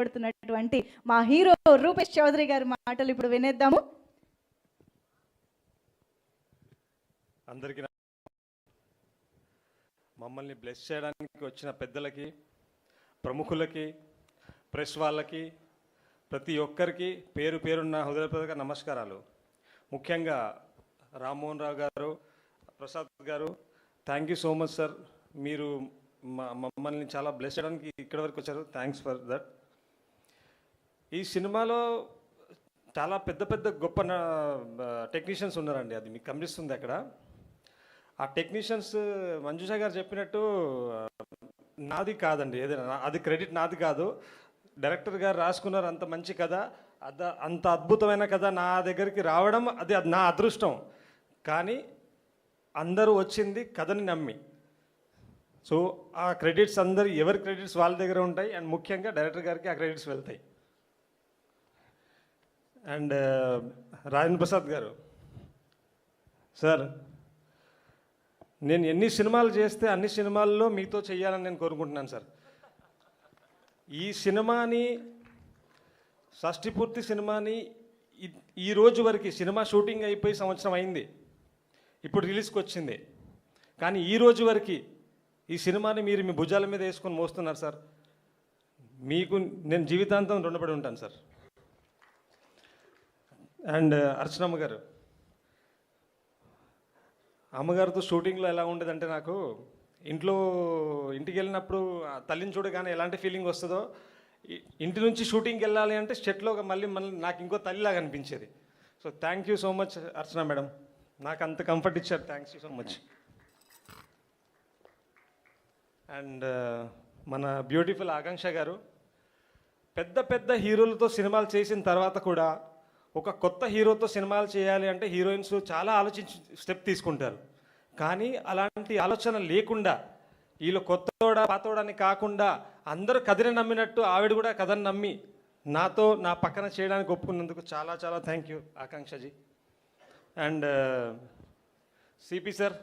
పడుతున్నటువంటి మా హీరో రూపేష్ చౌదరి గారి మాటలు ఇప్పుడు వినేద్దాము. అందరికీ మమ్మల్ని బ్లెస్ చేయడానికి వచ్చిన పెద్దలకి, ప్రముఖులకి, ప్రెస్ వాళ్ళకి, ప్రతి ఒక్కరికి పేరు పేరున్న హృదయపూర్వక నమస్కారాలు. ముఖ్యంగా రామ్మోహన్ రావు గారు, ప్రసాద్ గారు, thank you so much sir. మీరు మమ్మల్ని చాలా బ్లెస్ చేయడానికి ఇక్కడి వరకు వచ్చారు. Thanks for that. ఈ సినిమాలో చాలా పెద్ద పెద్ద గొప్ప టెక్నీషియన్స్ ఉన్నారండి. అది మీకు కనిపిస్తుంది అక్కడ. ఆ టెక్నీషియన్స్ మంజుష గారు చెప్పినట్టు నాది కాదండి, ఏదైనా అది క్రెడిట్ నాది కాదు. డైరెక్టర్ గారు రాసుకున్నారు అంత మంచి కథ, అంత అద్భుతమైన కథ నా దగ్గరికి రావడం అది నా అదృష్టం. కానీ అందరూ వచ్చింది కథని నమ్మి. సో ఆ క్రెడిట్స్ ఎవరి క్రెడిట్స్ వాళ్ళ దగ్గర ఉంటాయి. అండ్ ముఖ్యంగా డైరెక్టర్ గారికి ఆ క్రెడిట్స్ వెళ్తాయి. అండ్ రాజేంద్ర ప్రసాద్ గారు సార్, నేను ఎన్ని సినిమాలు చేస్తే అన్ని సినిమాల్లో మీతో చేయాలని నేను కోరుకుంటున్నాను సార్. ఈ సినిమాని, షష్ఠి పూర్తి సినిమాని ఈ రోజు వరకు సినిమా షూటింగ్ అయిపోయి సంవత్సరం అయింది, ఇప్పుడు రిలీజ్కి వచ్చింది. కానీ ఈ రోజు వరకు ఈ సినిమాని మీరు మీ భుజాల మీద వేసుకొని మోస్తున్నారు సార్. మీకు నేను జీవితాంతం రుణపడి ఉంటాను సార్. అండ్ అర్చనమ్మ గారు, అమ్మగారితో షూటింగ్లో ఎలా ఉండేదంటే, నాకు ఇంటికి వెళ్ళినప్పుడు తల్లిని చూడగానే ఎలాంటి ఫీలింగ్ వస్తుందో, ఇంటి నుంచి షూటింగ్కి వెళ్ళాలి అంటే సెట్లో మళ్ళీ నాకు ఇంకో తల్లిలాగా అనిపించేది. So thank you so much Archana madam, నాకు అంత కంఫర్ట్ ఇచ్చారు. Thanks you so much. And మన బ్యూటిఫుల్ ఆకాంక్ష గారు, పెద్ద పెద్ద హీరోలతో సినిమాలు చేసిన తర్వాత కూడా ఒక కొత్త హీరోతో సినిమాలు చేయాలి అంటే హీరోయిన్స్ చాలా ఆలోచించి స్టెప్ తీసుకుంటారు. కానీ అలాంటి ఆలోచన లేకుండా వీళ్ళు కొత్తోడా పాతోడని కాకుండా అందరూ కథని నమ్మినట్టు ఆవిడ కూడా కథని నమ్మి నాతో నా పక్కన చేయడానికి ఒప్పుకున్నందుకు చాలా చాలా థ్యాంక్ యూ ఆకాంక్షజీ. అండ్ సిపి సార్,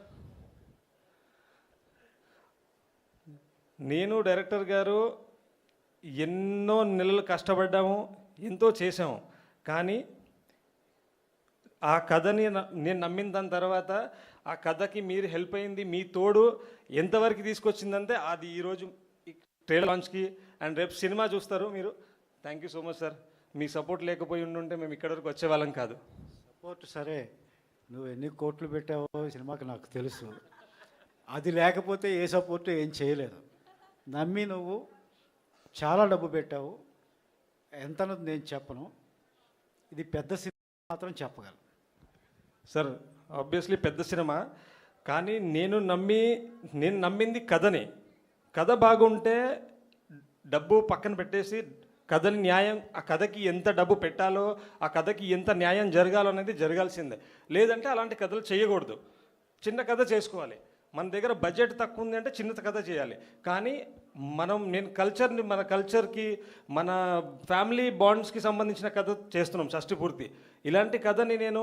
నేను డైరెక్టర్ గారు ఎన్నో నెలలు కష్టపడ్డాము, ఎంతో చేసాము. కానీ ఆ కథని నేను నమ్మిన దాని తర్వాత ఆ కథకి మీరు హెల్ప్ అయింది, మీ తోడు ఎంతవరకు తీసుకొచ్చిందంటే అది ఈరోజు ట్రైలర్ లాంచ్కి అండ్ రేపు సినిమా చూస్తారు మీరు. Thank you so much sir. Me support లేకపోయి ఉండుంటే మేము ఇక్కడి వరకు వచ్చేవాళ్ళం కాదు. సపోర్ట్ సరే, నువ్వు ఎన్ని కోట్లు పెట్టావో సినిమాకి నాకు తెలుసు. అది లేకపోతే ఏ సపోర్టు ఏం చేయలేదు. నమ్మి నువ్వు చాలా డబ్బు పెట్టావు. ఎంతనో నేను చెప్పను, ఇది పెద్ద సినిమా మాత్రం చెప్పగలను సార్. ఆబ్వియస్లీ పెద్ద సినిమా, కానీ నేను నమ్మింది కథని. కథ బాగుంటే డబ్బు పక్కన పెట్టేసి కథని ఆ కథకి ఎంత డబ్బు పెట్టాలో, ఆ కథకి ఎంత న్యాయం జరగాలో అనేది జరగాల్సిందే. లేదంటే అలాంటి కథలు చేయకూడదు. చిన్న కథ చేసుకోవాలి. మన దగ్గర బడ్జెట్ తక్కువ ఉంది అంటే చిన్న కథ చేయాలి. కానీ మన కల్చర్కి, మన ఫ్యామిలీ బాండ్స్కి సంబంధించిన కథ చేస్తున్నాం షష్ఠి పూర్తి. ఇలాంటి కథని నేను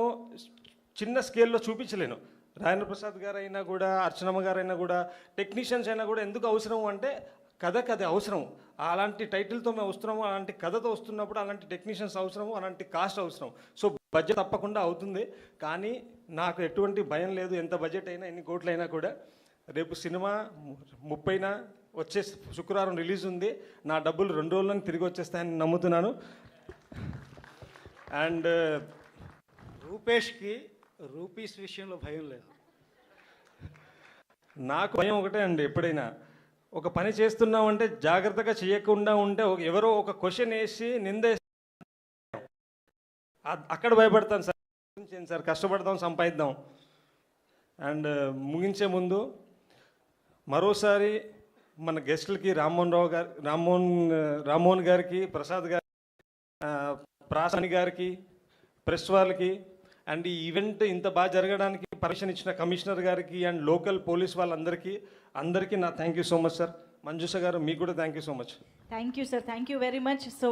చిన్న స్కేల్లో చూపించలేను. రాజేంద్ర ప్రసాద్ గారు అయినా కూడా, అర్చనమ్మ గారు అయినా కూడా, టెక్నీషియన్స్ అయినా కూడా ఎందుకు అవసరం అంటే కథకి అది అవసరం. అలాంటి టైటిల్తో మేము వస్తున్నాము, అలాంటి కథతో వస్తున్నప్పుడు అలాంటి టెక్నీషియన్స్ అవసరము, అలాంటి కాస్ట్ అవసరం. సో బడ్జెట్ తప్పకుండా అవుతుంది. కానీ నాకు ఎటువంటి భయం లేదు. ఎంత బడ్జెట్ అయినా, ఎన్ని కోట్లు అయినా కూడా. రేపు సినిమా 30న వచ్చే శుక్రవారం రిలీజ్ ఉంది. నా డబ్బులు 2 రోజులను తిరిగి వచ్చేస్తాయని నమ్ముతున్నాను. అండ్ రూపేష్కి రూపీస్ విషయంలో భయం లేదు. నాకు భయం ఒకటే అండి, ఎప్పుడైనా ఒక పని చేస్తున్నామంటే జాగ్రత్తగా చేయకుండా ఉంటే ఎవరో ఒక క్వశ్చన్ వేసి అక్కడ భయపడతాను సార్. సార్ కష్టపడదాం, సంపాదిద్దాం. అండ్ ముగించే ముందు మరోసారి మన గెస్టులకి రామ్మోహన్ గారికి, ప్రసాద్ గారికి, ప్రాసాని గారికి, ప్రెస్ వాళ్ళకి, అండ్ ఈ ఈవెంట్ ఇంత బాగా జరగడానికి పర్మిషన్ ఇచ్చిన కమిషనర్ గారికి అండ్ లోకల్ పోలీస్ వాళ్ళందరికీ నా thank you so much sir. Manjusha గారు, మీకు కూడా thank you so much. Thank you sir, thank you very much. So